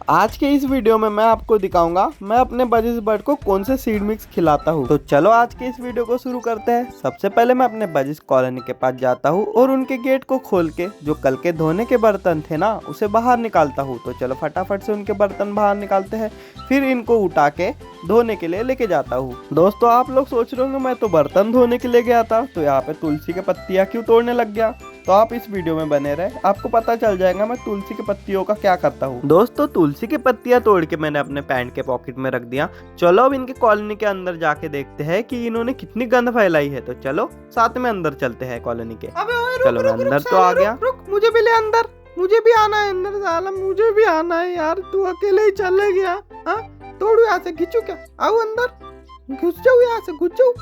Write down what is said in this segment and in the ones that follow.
आज के इस वीडियो में मैं आपको दिखाऊंगा मैं अपने बजिस बर्ड को कौन से सीड मिक्स खिलाता हूँ। तो चलो आज के इस वीडियो को शुरू करते हैं। सबसे पहले मैं अपने बजिस कॉलोनी के पास जाता हूँ और उनके गेट को खोल के जो कल के धोने के बर्तन थे ना उसे बाहर निकालता हूँ। तो चलो फटाफट से उनके बर्तन बाहर निकालते हैं, फिर इनको उठा के धोने के लिए लेके जाता हूँ। दोस्तों आप लोग सोच रहे होंगे मैं तो बर्तन धोने के लिए गया था तो यहाँ पे तुलसी के पत्तियाँ क्यों तोड़ने लग गया। तो आप इस वीडियो में बने रहे, आपको पता चल जाएगा मैं तुलसी के पत्तियों का क्या करता हूँ। दोस्तों तुलसी की पत्तियां तोड़ के मैंने अपने पैंट के पॉकेट में रख दिया। चलो अब इनके कॉलोनी के अंदर जाके देखते हैं कि इन्होंने कितनी गंद फैलाई है। तो चलो साथ में अंदर चलते हैं कॉलोनी के। चलो मैं अंदर तो आ गया। रुक, मुझे भी ले अंदर, मुझे भी आना है अंदर। साला मुझे भी आना है यार, तू अकेले ही चले गया। हाँ तोड़ू यहाँ से, खींचू क्या? आओ अंदर, घुस जाओ यहाँ से, घुस जाओ।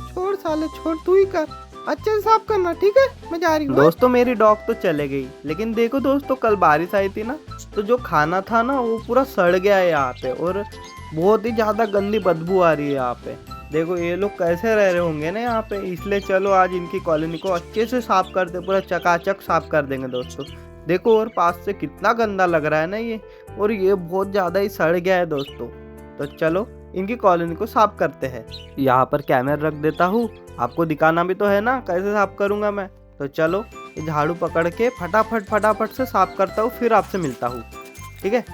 छोड़ साले छोड़, तू ही कर, अच्छे से साफ करना, ठीक है? मैं जा रही हूँ। दोस्तों मेरी डॉग तो चले गई, लेकिन देखो दोस्तों कल बारिश आई थी ना तो जो खाना था ना वो पूरा सड़ गया है यहाँ पे और बहुत ही ज्यादा गंदी बदबू आ रही है यहाँ पे। देखो ये लोग कैसे रह रहे होंगे ना यहाँ पे, इसलिए चलो आज इनकी कॉलोनी को अच्छे से साफ करते, पूरा चकाचक साफ कर देंगे दोस्तों। देखो और पास से कितना गंदा लग रहा है ना ये, और ये बहुत ज्यादा ही सड़ गया है दोस्तों। तो चलो इनकी कॉलोनी को साफ करते हैं। यहाँ पर कैमरा रख देता हूँ, आपको दिखाना भी तो है ना कैसे साफ करूंगा मैं। तो चलो ये झाड़ू पकड़ के फटाफट से साफ करता हूँ, फिर आपसे मिलता हूँ, ठीक है?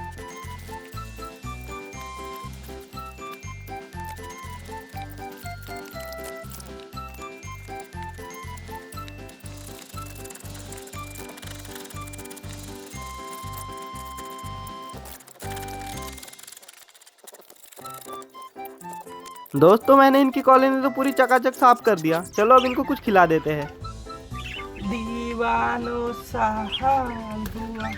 दोस्तों मैंने इनकी कॉलोनी तो पूरी चकाचक साफ कर दिया। चलो अब इनको कुछ खिला देते हैं। दीवानो सहारा।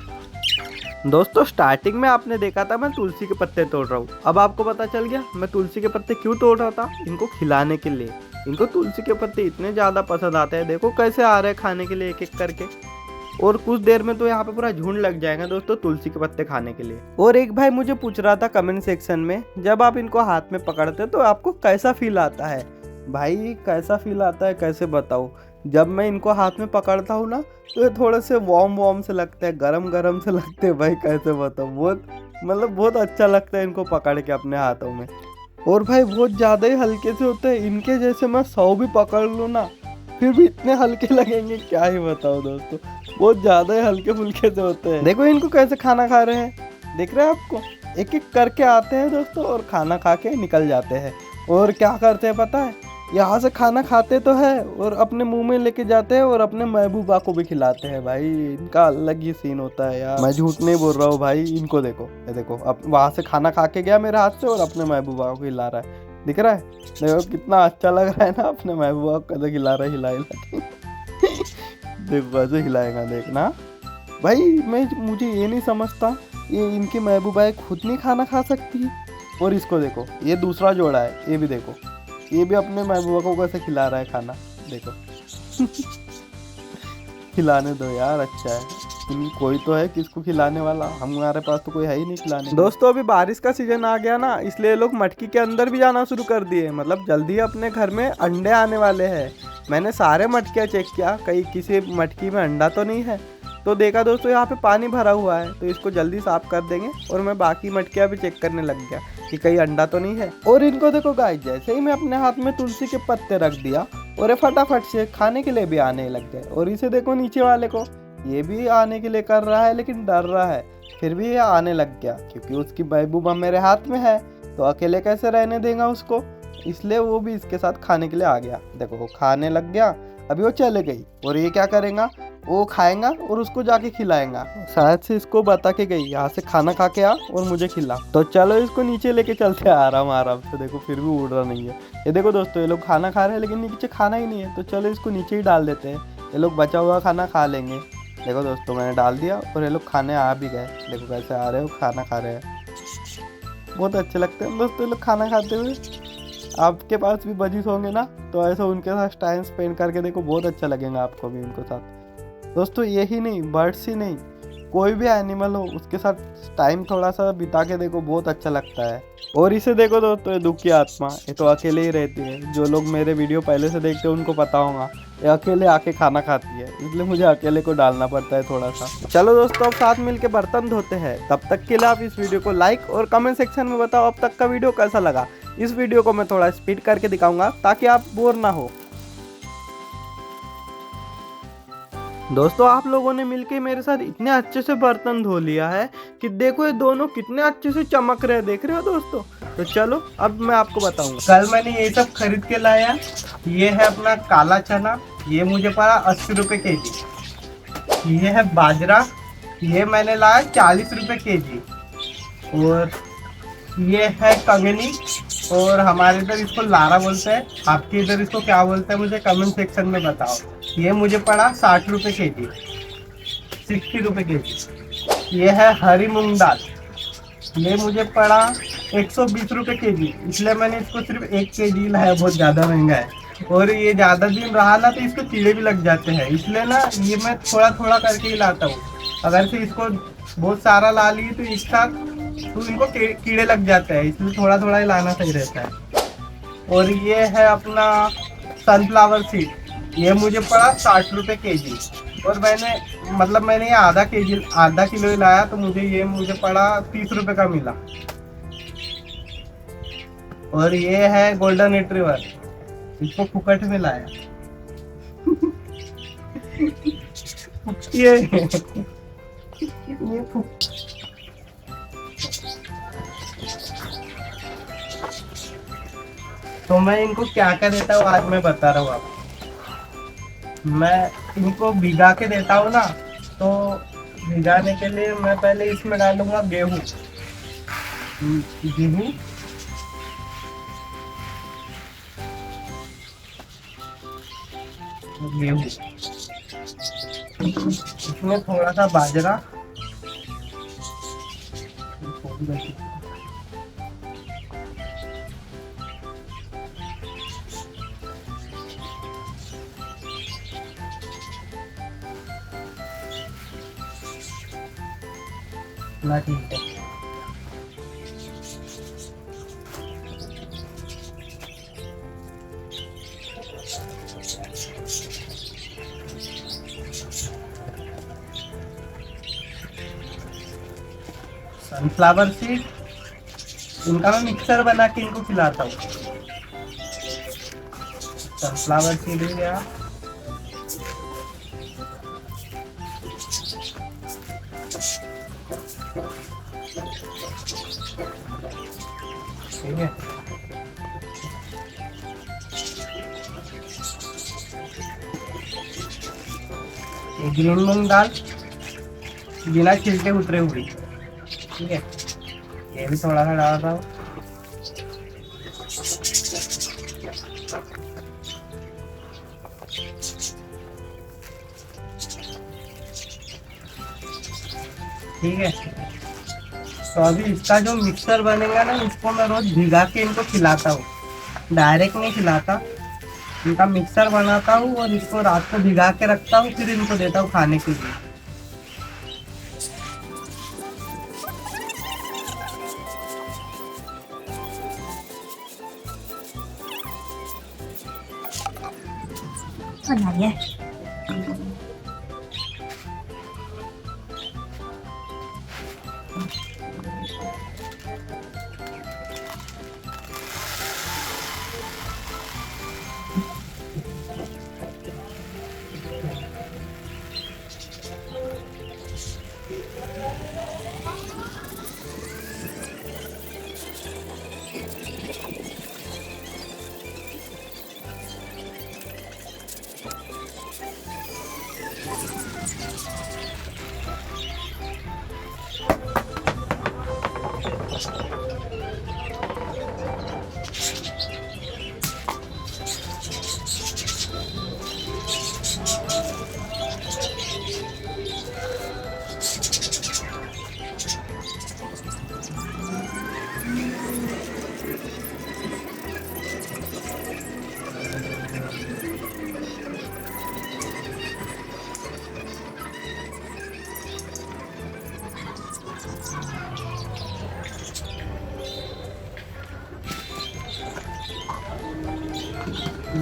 दोस्तों स्टार्टिंग में आपने देखा था मैं तुलसी के पत्ते तोड़ रहा हूँ, अब आपको पता चल गया मैं तुलसी के पत्ते क्यों तोड़ रहा था। इनको खिलाने के लिए। इनको तुलसी के पत्ते इतने ज्यादा पसंद आते हैं, देखो कैसे आ रहे हैं खाने के लिए एक एक करके। और कुछ देर में तो यहाँ पे पूरा झुंड लग जाएगा दोस्तों तुलसी के पत्ते खाने के लिए। और एक भाई मुझे पूछ रहा था कमेंट सेक्शन में, जब आप इनको हाथ में पकड़ते तो आपको कैसा फील आता है? भाई कैसा फील आता है कैसे बताऊँ। जब मैं इनको हाथ में पकड़ता हूँ ना तो ये थोड़े से वार्म से लगते हैं, गरम से लगते हैं। भाई कैसे बताऊँ, बहुत अच्छा लगता है इनको पकड़ के अपने हाथों में। और भाई बहुत ज़्यादा ही हल्के से होते हैं, इनके जैसे मैं 100 भी पकड़ लूँ ना फिर भी इतने हल्के लगेंगे क्या ही बताओ दोस्तों। बहुत ज्यादा ही हल्के फुल्के से होते हैं। देखो इनको कैसे खाना खा रहे हैं, देख रहे हैं आपको? एक एक करके आते हैं दोस्तों और खाना खा के निकल जाते हैं। और क्या करते हैं पता है, यहाँ से खाना खाते तो है और अपने मुंह में लेके जाते हैं और अपने महबूबा को भी खिलाते हैं। भाई इनका अलग ही सीन होता है यार, मैं झूठ नहीं बोल रहा हूँ भाई। इनको देखो, ये देखो अब वहां से खाना खा के गया मेरे हाथ से और अपने महबूबा को खिला रहा है, दिख रहा है? देखो कितना अच्छा लग रहा है ना, अपने महबूबा को कैसे खिला रहा है, हिला देखो कैसे हिलाएगा, देखना भाई। मुझे ये नहीं समझता, ये इनकी महबूबा खुद नहीं खाना खा सकती। और इसको देखो, ये दूसरा जोड़ा है, ये भी देखो, ये भी अपने महबूबा को कैसे खिला रहा है खाना, देखो। खिलाने दो यार, अच्छा है। कोई तो है किसको खिलाने वाला, हमारे पास तो कोई है ही नहीं खिलाने। दोस्तों अभी बारिश का सीजन आ गया ना, इसलिए लोग मटकी के अंदर भी जाना शुरू कर दिए। मतलब जल्दी अपने घर में अंडे आने वाले हैं। मैंने सारे मटकियाँ चेक किया, कहीं किसी मटकी में अंडा तो नहीं है। तो देखा दोस्तों यहाँ पे पानी भरा हुआ है, तो इसको जल्दी साफ कर देंगे। और मैं बाकी मटकियाँ भी चेक करने लग गया कि कहीं अंडा तो नहीं है। और इनको देखो गाइस, जैसे ही मैं अपने हाथ में तुलसी के पत्ते रख दिया और ये फटाफट से खाने के लिए भी आने लग गए। और इसे देखो नीचे वाले को, ये भी आने के लिए कर रहा है लेकिन डर रहा है, फिर भी ये आने लग गया क्योंकि उसकी महबूबा मेरे हाथ में है, तो अकेले कैसे रहने देगा उसको, इसलिए वो भी इसके साथ खाने के लिए आ गया। देखो वो खाने लग गया, अभी वो चले गई। और ये क्या करेगा, वो खाएगा और उसको जाके खिलाएगा। शायद से इसको बता के गई यहाँ से खाना खा के आ और मुझे खिला। तो चलो इसको नीचे लेके चलते हैं आराम से। देखो फिर भी उड़ रहा नहीं है। ये देखो दोस्तों ये लोग खाना खा रहे हैं लेकिन नीचे खाना ही नहीं है, तो चलो इसको नीचे ही डाल देते हैं, ये लोग बचा हुआ खाना खा लेंगे। देखो दोस्तों मैंने डाल दिया और ये लोग खाने आ भी गए। देखो कैसे आ रहे हो, खाना खा रहे हैं, बहुत अच्छे लगते हैं दोस्तों ये लोग खाना खाते हुए। आपके पास भी बजिस होंगे ना तो ऐसा उनके साथ टाइम स्पेंड करके देखो, बहुत अच्छा लगेगा आपको भी उनके साथ। दोस्तों यही नहीं, बर्ड्स ही नहीं, कोई भी एनिमल हो उसके साथ टाइम थोड़ा सा बिता के देखो, बहुत अच्छा लगता है। और इसे देखो दोस्तों, ये दुखी आत्मा, ये तो अकेले ही रहती है। जो लोग मेरे वीडियो पहले से देखते हैं उनको पता होगा ये अकेले आके खाना खाती है, इसलिए मुझे अकेले को डालना पड़ता है थोड़ा सा। चलो दोस्तों, अब साथ मिलके बर्तन धोते हैं। तब तक के लिए आप इस वीडियो को लाइक और कमेंट सेक्शन में बताओ अब तक का वीडियो कैसा लगा। इस वीडियो को मैं थोड़ा स्पीड करके दिखाऊंगा ताकि आप बोर ना हो। दोस्तों, आप लोगों ने मिलके मेरे साथ इतने अच्छे से बर्तन धो लिया है कि देखो ये दोनों कितने अच्छे से चमक रहे हैं, देख रहे हो दोस्तों। तो चलो अब मैं आपको बताऊंगा। कल मैंने ये सब खरीद के लाया। ये है अपना काला चना, ये मुझे पड़ा 80 रुपये केजी। ये है बाजरा, ये मैंने लाया 40 रुपये केजी। और ये है कंगनी, और हमारे इधर इसको लारा बोलते हैं, आपके इधर इसको क्या बोलते हैं मुझे कमेंट सेक्शन में बताओ। ये मुझे पड़ा 60 रुपये केजी, 60 रुपये केजी। ये है हरी मूंग दाल, ये मुझे पड़ा 120 रुपये केजी, इसलिए मैंने इसको सिर्फ 1 केजी लाया, बहुत ज़्यादा महंगा है। और ये ज़्यादा दिन रहा ना तो इसको कीड़े भी लग जाते हैं, इसलिए ना ये मैं थोड़ा थोड़ा करके ही लाता हूँ। अगर से इसको बहुत सारा ला लिए तो एक साथ तो इनको कीड़े लग जाते हैं, इसलिए थोड़ा थोड़ा ही लाना सही रहता है। और ये है अपना सनफ्लावर सीड, ये मुझे पड़ा 60 रुपये केजी। और मैंने ये आधा किलो ही लाया, तो मुझे पड़ा 30 रुपये का मिला। और ये है गोल्डन रिट्रीवर, इसको फुकट में लाया। ये तो मैं इनको क्या क्या देता हूँ आज मैं बता रहा हूँ आपको। मैं इनको भिगा के देता हूँ ना, तो भिगाने के लिए मैं पहले इसमें डालूंगा गेहूँ। इसमें थोड़ा सा बाजरा, ना ठीक है। सनफ्लावर सीड, इनका मैं मिक्सर बना के इनको खिलाता हूँ। सनफ्लावर सीड हो गया, ठीक है। ये ग्रीन मूंग दाल बिना छिलके उतरे हुई, ठीक है, ये भी थोड़ा सा डालता हूँ। ठीक है, तो अभी इसका जो मिक्सर बनेगा ना, इसको मैं रोज भिगा के इनको खिलाता हूँ, डायरेक्ट नहीं खिलाता। इनका मिक्सर बनाता हूँ और इसको रात को भिगा के रखता हूँ, फिर इनको देता हूँ खाने के लिए।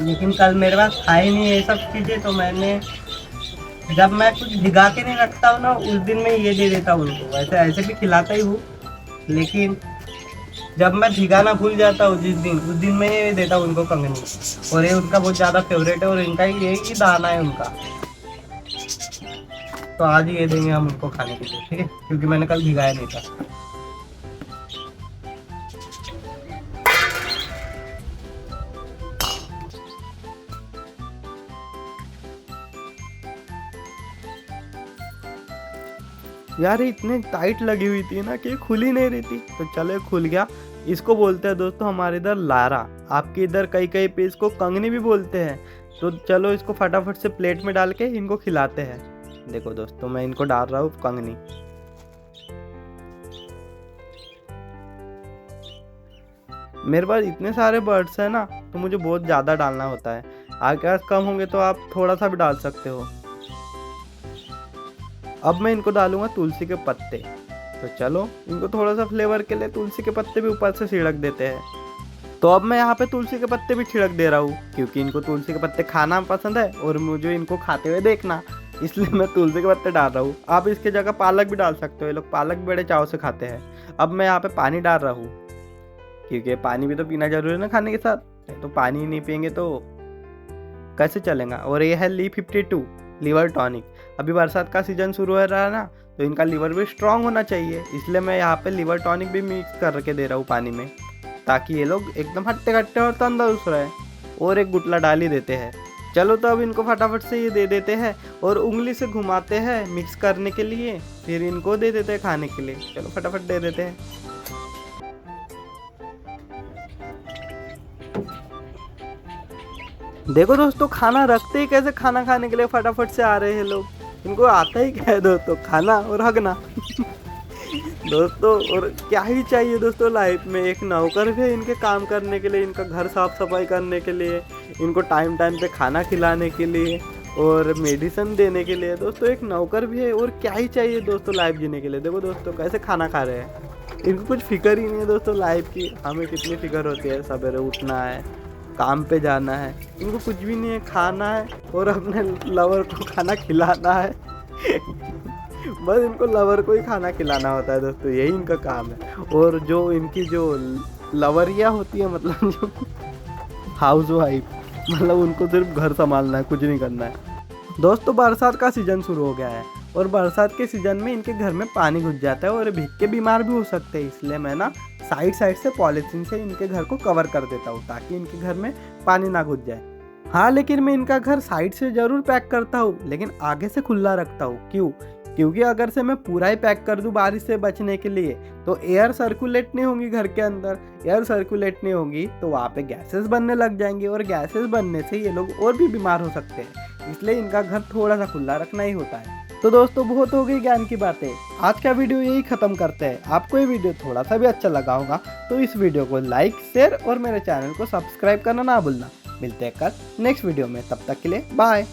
लेकिन कल मेरे पास था ही नहीं ये सब चीज़ें, तो मैंने जब मैं कुछ भिगा के नहीं रखता हूँ ना उस दिन मैं ये दे देता हूँ उनको। वैसे ऐसे भी खिलाता ही हूँ, लेकिन जब मैं भिगाना भूल जाता हूँ उस दिन मैं ये देता हूँ उनको कंगनी। और ये उनका बहुत ज़्यादा फेवरेट है और इनका ये ही दाना है उनका। तो आज ये देंगे हम उनको खाने के लिए, ठीक है, क्योंकि मैंने कल भिगाया नहीं था। यार ये इतने टाइट लगी हुई थी ना कि खुल ही नहीं रही थी, तो चलो खुल गया। इसको बोलते हैं दोस्तों हमारे इधर लारा, आपके इधर कई कई पे इसको कंगनी भी बोलते हैं। तो चलो इसको फटाफट से प्लेट में डाल के इनको खिलाते हैं। देखो दोस्तों मैं इनको डाल रहा हूँ कंगनी। मेरे पास इतने सारे बर्ड्स हैं ना, तो मुझे बहुत ज़्यादा डालना होता है। आपके पास कम होंगे तो आप थोड़ा सा भी डाल सकते हो। अब मैं इनको डालूंगा तुलसी के पत्ते। तो चलो इनको थोड़ा सा फ्लेवर के लिए तुलसी के पत्ते भी ऊपर से छिड़क देते हैं। तो अब मैं यहाँ पे तुलसी के पत्ते भी छिड़क दे रहा हूँ, क्योंकि इनको तुलसी के पत्ते खाना पसंद है और मुझे इनको खाते हुए देखना, इसलिए मैं तुलसी के पत्ते डाल रहा हूँ। आप इसके जगह पालक भी डाल सकते हो, ये लोग पालक बड़े चाव से खाते हैं। अब मैं यहाँ पे पानी डाल रहा हूँ, क्योंकि पानी भी तो पीना जरूरी है ना खाने के साथ, तो पानी नहीं पियेंगे तो कैसे चलेगा। और ये है Li52 लीवर टॉनिक। अभी बरसात का सीजन शुरू हो रहा है ना, तो इनका लीवर भी स्ट्रांग होना चाहिए, इसलिए मैं यहाँ पे लीवर टॉनिक भी मिक्स करके दे रहा हूँ पानी में, ताकि ये लोग एकदम हट्टे कट्टे और तंदुरुस्त रहे। और एक गुटला डाल ही देते हैं। चलो तो अब इनको फटाफट से ये दे देते हैं और उंगली से घुमाते हैं मिक्स करने के लिए, फिर इनको दे देते हैं खाने के लिए। चलो फटाफट दे देते हैं। देखो दोस्तों खाना रखते ही कैसे खाना खाने के लिए फटाफट से आ रहे हैं लोग। इनको आता ही क्या है दोस्तों, खाना और हगना। दोस्तों और क्या ही चाहिए दोस्तों लाइफ में, एक नौकर भी है इनके काम करने के लिए, इनका घर साफ सफाई करने के लिए, इनको टाइम टाइम पे खाना खिलाने के लिए और मेडिसिन देने के लिए। दोस्तों एक नौकर भी है, और क्या ही चाहिए दोस्तों लाइफ जीने के लिए। देखो दोस्तों कैसे खाना खा रहे हैं, इनको कुछ फिक्र ही नहीं है दोस्तों लाइफ की। हमें कितनी फिक्र होती है, सवेरे उठना है, काम पे जाना है, इनको कुछ भी नहीं है, खाना है और अपने लवर को खाना खिलाना है। बस इनको लवर को ही खाना खिलाना होता है दोस्तों, यही इनका काम है। और जो इनकी जो लवरिया होती है, मतलब जो हाउस वाइफ, मतलब उनको सिर्फ घर संभालना है, कुछ नहीं करना है। दोस्तों बरसात का सीजन शुरू हो गया है और बरसात के सीजन में इनके घर में पानी घुस जाता है और भीग के बीमार भी हो सकते हैं, इसलिए मैं ना साइड से पॉलीथीन से इनके घर को कवर कर देता हूँ, ताकि इनके घर में पानी ना घुस जाए। हाँ लेकिन मैं इनका घर साइड से जरूर पैक करता हूँ, लेकिन आगे से खुला रखता हूँ। क्यों? क्योंकि अगर से मैं पूरा ही पैक कर दूं बारिश से बचने के लिए, तो एयर सर्कुलेट नहीं होगी घर के अंदर। एयर सर्कुलेट नहीं होगी तो वहाँ पे गैसेस बनने लग जाएंगी, और गैसेस बनने से ये लोग और भी बीमार हो सकते हैं, इसलिए इनका घर थोड़ा सा खुला रखना ही होता है। तो दोस्तों बहुत हो गई ज्ञान की बातें, आज का वीडियो यही खत्म करते हैं। आपको ये वीडियो थोड़ा सा भी अच्छा लगा होगा तो इस वीडियो को लाइक, शेयर और मेरे चैनल को सब्सक्राइब करना ना भूलना। मिलते हैं कल नेक्स्ट वीडियो में, तब तक के लिए बाय।